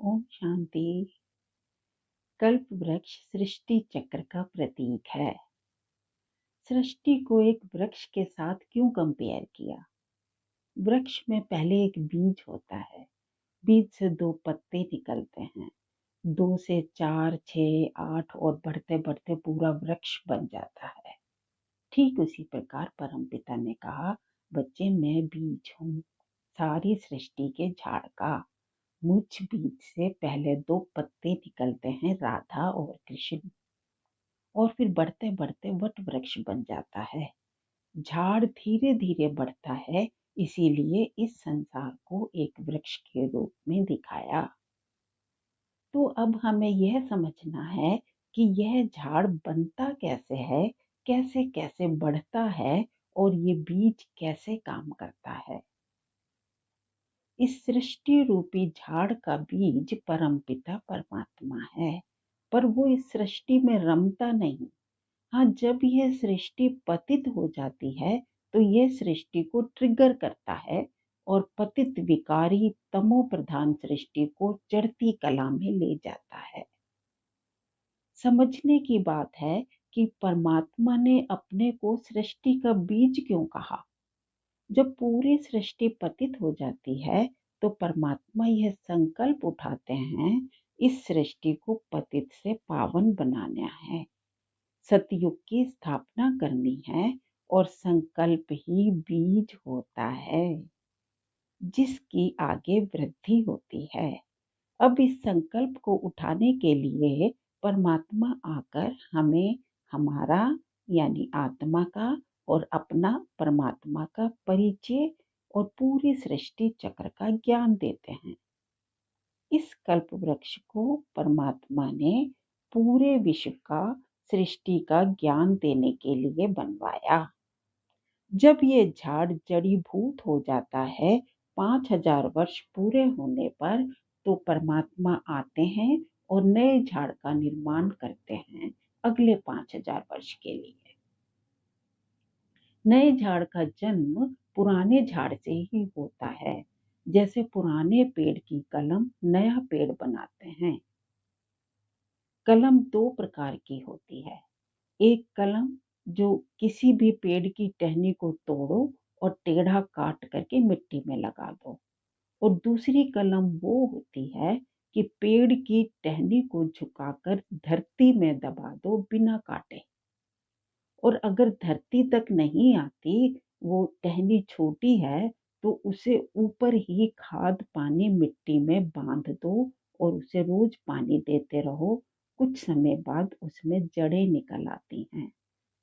ओम शांति। कल्प वृक्ष सृष्टि चक्र का प्रतीक है। सृष्टि को एक वृक्ष के साथ क्यों कंपेयर किया? वृक्ष में पहले एक बीज होता है, बीज से 2 पत्ते निकलते हैं, 2 से 4, 6, 8 और बढ़ते बढ़ते पूरा वृक्ष बन जाता है। ठीक उसी प्रकार परमपिता ने कहा, बच्चे मैं बीज हूँ, सारी सृष्टि के झाड़ का। मुझ बीज से पहले 2 पत्ते निकलते हैं, राधा और कृष्ण, और फिर बढ़ते बढ़ते वट वृक्ष बन जाता है। झाड़ धीरे धीरे बढ़ता है, इसीलिए इस संसार को एक वृक्ष के रूप में दिखाया। तो अब हमें यह समझना है कि यह झाड़ बनता कैसे है, कैसे कैसे बढ़ता है और ये बीज कैसे काम करता है। इस सृष्टि रूपी झाड़ का बीज परमपिता परमात्मा है, पर वो इस सृष्टि में रमता नहीं। हाँ, जब यह सृष्टि पतित हो जाती है तो यह सृष्टि को ट्रिगर करता है और पतित विकारी तमो प्रधान सृष्टि को चढ़ती कला में ले जाता है। समझने की बात है कि परमात्मा ने अपने को सृष्टि का बीज क्यों कहा। जब पूरी सृष्टि पतित हो जाती है तो परमात्मा यह संकल्प उठाते हैं, इस सृष्टि को पतित से पावन बनाना है, सतयुग की स्थापना करनी है, और संकल्प ही बीज होता है जिसकी आगे वृद्धि होती है। अब इस संकल्प को उठाने के लिए परमात्मा आकर हमें हमारा यानी आत्मा का और अपना परमात्मा का परिचय और पूरी सृष्टि चक्र का ज्ञान देते हैं। इस कल्प वृक्ष को परमात्मा ने पूरे विश्व का सृष्टि का ज्ञान देने के लिए बनवाया। जब ये झाड़ जड़ीभूत हो जाता है, 5000 वर्ष पूरे होने पर, तो परमात्मा आते हैं और नए झाड़ का निर्माण करते हैं अगले 5000 वर्ष के लिए। नए झाड़ का जन्म पुराने झाड़ से ही होता है, जैसे पुराने पेड़ की कलम नया पेड़ बनाते हैं। कलम 2 प्रकार की होती है। एक कलम जो किसी भी पेड़ की टहनी को तोड़ो और टेढ़ा काट करके मिट्टी में लगा दो, और दूसरी कलम वो होती है कि पेड़ की टहनी को झुकाकर धरती में दबा दो बिना काटे, और अगर धरती तक नहीं आती, वो टहनी छोटी है, तो उसे ऊपर ही खाद पानी मिट्टी में बांध दो और उसे रोज पानी देते रहो। कुछ समय बाद उसमें जड़ें निकल आती हैं,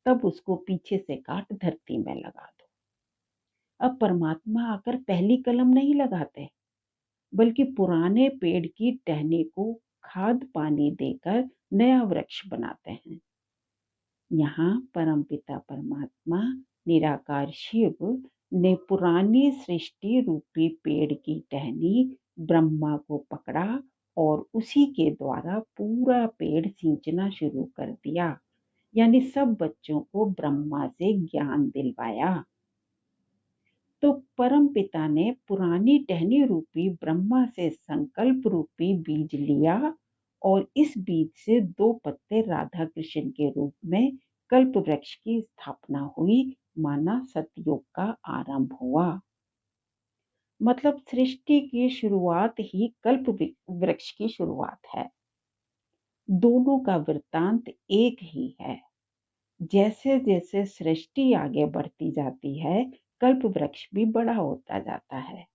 तब उसको पीछे से काट धरती में लगा दो। अब परमात्मा आकर पहली कलम नहीं लगाते, बल्कि पुराने पेड़ की टहनी को खाद पानी देकर नया वृक्ष बनाते हैं। यहाँ परमपिता परमात्मा निराकार शिव ने पुरानी सृष्टि रूपी पेड़ की टहनी ब्रह्मा को पकड़ा और उसी के द्वारा पूरा पेड़ सींचना शुरू कर दिया, यानी सब बच्चों को ब्रह्मा से ज्ञान दिलवाया। तो परम पिता ने पुरानी टहनी रूपी ब्रह्मा से संकल्प रूपी बीज लिया, और इस बीज से 2 पत्ते राधा कृष्ण के रूप में कल्प वृक्ष की स्थापना हुई, माना सतयुग का आरंभ हुआ। मतलब सृष्टि की शुरुआत ही कल्प वृक्ष की शुरुआत है। दोनों का वृत्तांत एक ही है। जैसे जैसे सृष्टि आगे बढ़ती जाती है, कल्प वृक्ष भी बड़ा होता जाता है।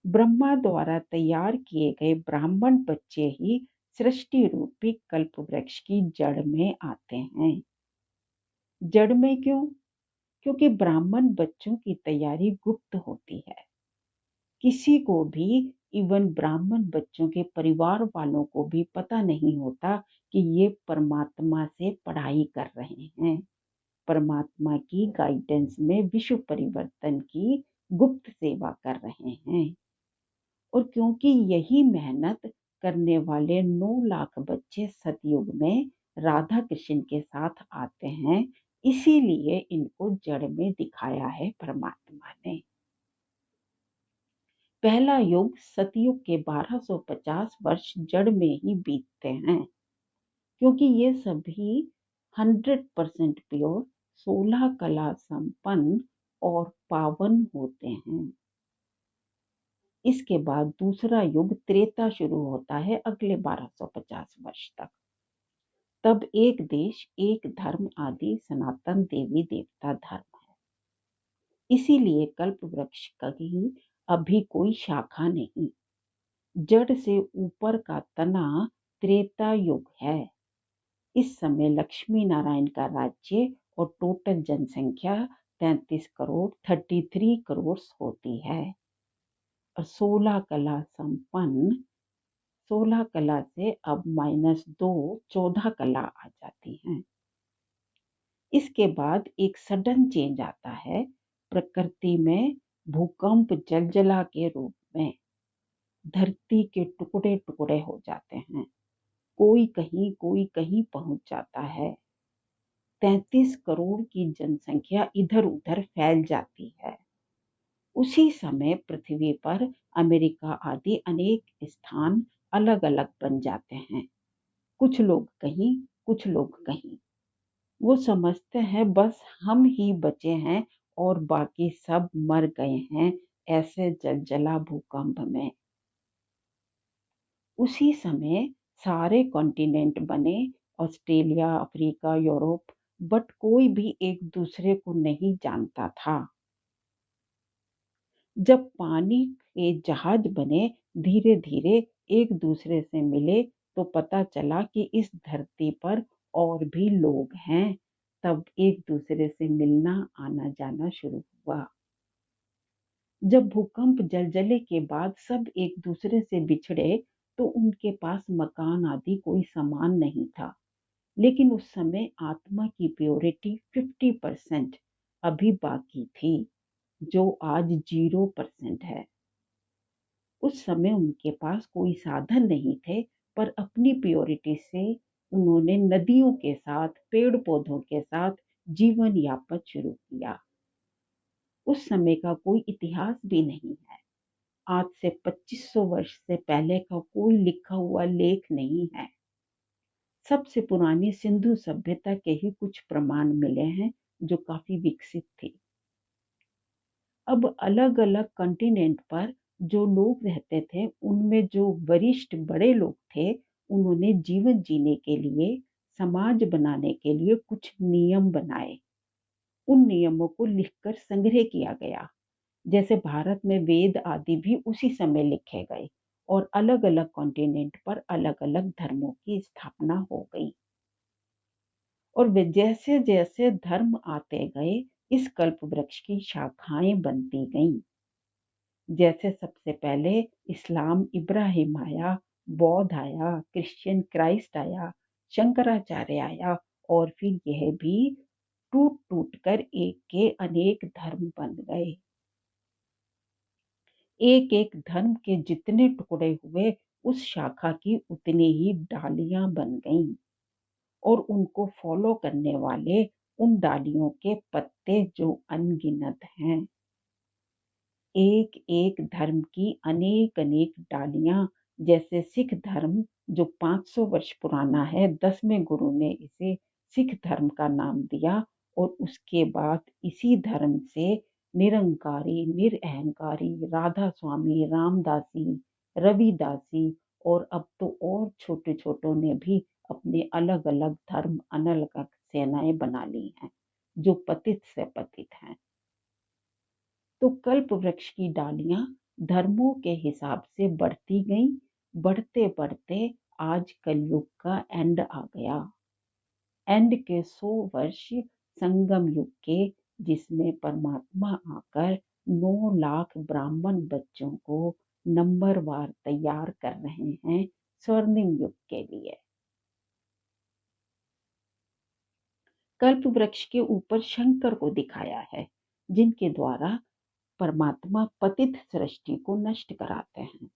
ब्रह्मा द्वारा तैयार किए गए ब्राह्मण बच्चे ही सृष्टि रूपी कल्प वृक्ष की जड़ में आते हैं। जड़ में क्यों? क्योंकि ब्राह्मण बच्चों की तैयारी गुप्त होती है। किसी को भी, इवन ब्राह्मण बच्चों के परिवार वालों को भी पता नहीं होता कि ये परमात्मा से पढ़ाई कर रहे हैं, परमात्मा की गाइडेंस में विश्व परिवर्तन की गुप्त सेवा कर रहे हैं। और क्योंकि यही मेहनत करने वाले 9 लाख बच्चे सतयुग में राधा कृष्ण के साथ आते हैं, इसीलिए इनको जड़ में दिखाया है परमात्मा ने। पहला युग सतयुग के 1250 वर्ष जड़ में ही बीतते हैं, क्योंकि ये सभी 100% प्योर, 16 कला संपन्न और पावन होते हैं। इसके बाद दूसरा युग त्रेता शुरू होता है अगले 1250 वर्ष तक। तब एक देश, एक धर्म आदि सनातन देवी देवता धर्म है। इसीलिए कल्प वृक्ष की अभी कोई शाखा नहीं। जड़ से ऊपर का तना त्रेता युग है। इस समय लक्ष्मी नारायण का राज्य और टोटल जनसंख्या 33 करोड़ 33 करोड़ होती है और 16 कला संपन्न। 16 कला से अब -2 14 कला आ जाती हैं। इसके बाद एक सडन चेंज आता है प्रकृति में। भूकंप जलजला के रूप में धरती के टुकड़े टुकड़े हो जाते हैं। कोई कहीं पहुंच जाता है। 33 करोड़ की जनसंख्या इधर उधर फैल जाती है। उसी समय पृथ्वी पर अमेरिका आदि अनेक स्थान अलग अलग बन जाते हैं। कुछ लोग कहीं, कुछ लोग कहीं। वो समझते हैं बस हम ही बचे हैं और बाकी सब मर गए हैं ऐसे जलजला भूकंप में। उसी समय सारे कॉन्टिनेंट बने, ऑस्ट्रेलिया, अफ्रीका, यूरोप, बट कोई भी एक दूसरे को नहीं जानता था। जब पानी के जहाज बने, धीरे धीरे एक दूसरे से मिले, तो पता चला कि इस धरती पर और भी लोग हैं। तब एक दूसरे से मिलना आना जाना शुरू हुआ। जब भूकंप जलजले के बाद सब एक दूसरे से बिछड़े, तो उनके पास मकान आदि कोई सामान नहीं था। लेकिन उस समय आत्मा की प्योरिटी 50% अभी बाकी थी, जो आज 0% है। उस समय उनके पास कोई साधन नहीं थे, पर अपनी प्योरिटी से उन्होंने नदियों के साथ, पेड़ पौधों के साथ जीवन यापन शुरू किया। उस समय का कोई इतिहास भी नहीं है। आज से 2500 वर्ष से पहले का कोई लिखा हुआ लेख नहीं है। सबसे पुरानी सिंधु सभ्यता के ही कुछ प्रमाण मिले हैं, जो काफी विकसित थी। अब अलग अलग कॉन्टिनेंट पर जो लोग रहते थे, उनमें जो वरिष्ठ बड़े लोग थे, उन्होंने जीवन जीने के लिए, समाज बनाने के लिए कुछ नियम बनाए। उन नियमों को लिखकर संग्रह किया गया। जैसे भारत में वेद आदि भी उसी समय लिखे गए और अलग अलग कॉन्टिनेंट पर अलग अलग धर्मों की स्थापना हो गई। और वे जैसे जैसे धर्म आते गए, इस कल्प वृक्ष की शाखाएं बनती गईं। जैसे सबसे पहले इस्लाम इब्राहिम आया, बौद्ध आया, क्रिश्चियन क्राइस्ट आया, शंकराचार्य आया, और फिर यह भी टूट टूट कर एक के अनेक धर्म बन गए। एक एक धर्म के जितने टुकड़े हुए, उस शाखा की उतनी ही डालियां बन गईं और उनको फॉलो करने वाले उन डालियों के पत्ते जो अनगिनत हैं। एक एक धर्म की अनेक अनेक डालियां। जैसे सिख धर्म जो 500 वर्ष पुराना है, 10वें गुरु ने इसे सिख धर्म का नाम दिया। और उसके बाद इसी धर्म से निरंकारी, निरअहंकारी, राधा स्वामी, रामदासी, रविदासी और अब तो और छोटे छोटों ने भी अपने अलग अलग धर्म, अलग अलग सेनाएं बना ली हैं, जो पतित से पतित हैं। तो कल्प वृक्ष की डालियां धर्मों के हिसाब से बढ़ती गईं। बढ़ते बढ़ते आज कलयुग का एंड आ गया। एंड के 100 वर्ष संगम युग के, जिसमें परमात्मा आकर 9 लाख ब्राह्मण बच्चों को नंबरवार तैयार कर रहे हैं स्वर्णिम युग के लिए। कल्प वृक्ष के ऊपर शंकर को दिखाया है, जिनके द्वारा परमात्मा पतित सृष्टि को नष्ट कराते हैं।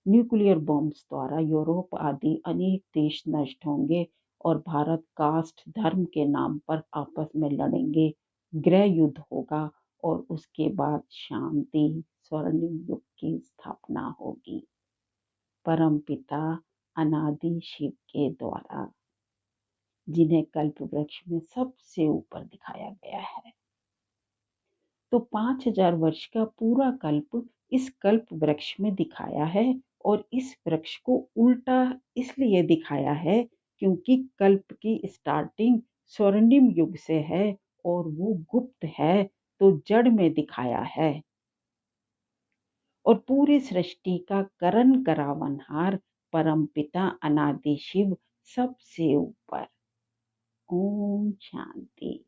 न्यूक्लियर बॉम्ब्स द्वारा यूरोप आदि अनेक देश नष्ट होंगे और भारत कास्ट धर्म के नाम पर आपस में लड़ेंगे। गृह युद्ध होगा और उसके बाद शांति स्वर्णिम युग की स्थापना होगी परमपिता अनादि शिव के द्वारा, जिन्हें कल्प वृक्ष में सबसे ऊपर दिखाया गया है। तो 5000 वर्ष का पूरा कल्प इस कल्प वृक्ष में दिखाया है और इस वृक्ष को उल्टा इसलिए दिखाया है क्योंकि कल्प की स्टार्टिंग स्वर्णिम युग से है और वो गुप्त है, तो जड़ में दिखाया है। और पूरी सृष्टि का करण करावनहार परमपिता अनादि शिव सबसे ऊपर। ओम शांति।